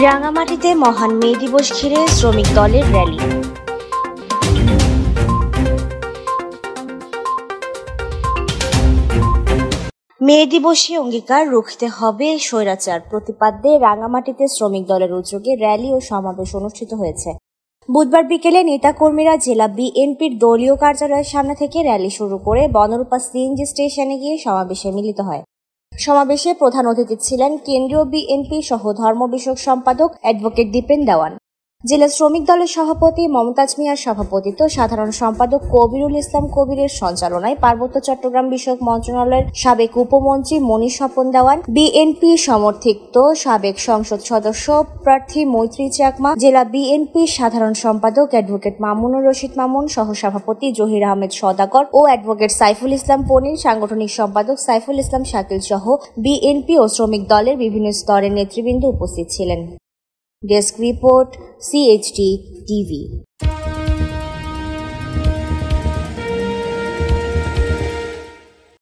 রাঙামাটিতে মহান মে দিবস ঘিরে শ্রমিক দলের র্যালি। মে দিবসে অঙ্গীকার রুখতে হবে স্বৈরাচার প্রতিপাদ্যে রাঙামাটিতে শ্রমিক দলের উদ্যোগে র্যালি ও সমাবেশ অনুষ্ঠিত হয়েছে। বুধবার বিকেলে নেতাকর্মীরা জেলা বিএনপির দলীয় কার্যালয়ের সামনে থেকে র্যালি শুরু করে বনরূপা সিএনজি স্টেশনে গিয়ে সমাবেশে মিলিত হয়। সমাবেশে প্রধান অতিথি ছিলেন কেন্দ্রীয় বিএনপি সহ ধর্ম বিষয়ক সম্পাদক অ্যাডভোকেট দীপেন দেওয়ান, জেলা শ্রমিক দলের সভাপতি মমতাজ মিয়ার সভাপতিত্ব, সাধারণ সম্পাদক কবিরুল ইসলাম কবিরের সঞ্চালনায় পার্বত্য চট্টগ্রাম বিষয়ক মন্ত্রণালয়ের সাবেক উপমন্ত্রী মনীষ স্বপন দেওয়ান, বিএনপি সমর্থিত সাবেক সংসদ সদস্য প্রার্থী মৈত্রী চাকমা, জেলা বিএনপির সাধারণ সম্পাদক অ্যাডভোকেট মামুনুর রশিদ মামুন, সহসভাপতি জহির আহমেদ সওদাগর ও অ্যাডভোকেট সাইফুল ইসলাম পনির, সাংগঠনিক সম্পাদক সাইফুল ইসলাম শাকিল সহ বিএনপি ও শ্রমিক দলের বিভিন্ন স্তরের নেতৃবৃন্দ উপস্থিত ছিলেন। Desk report, CHD TV।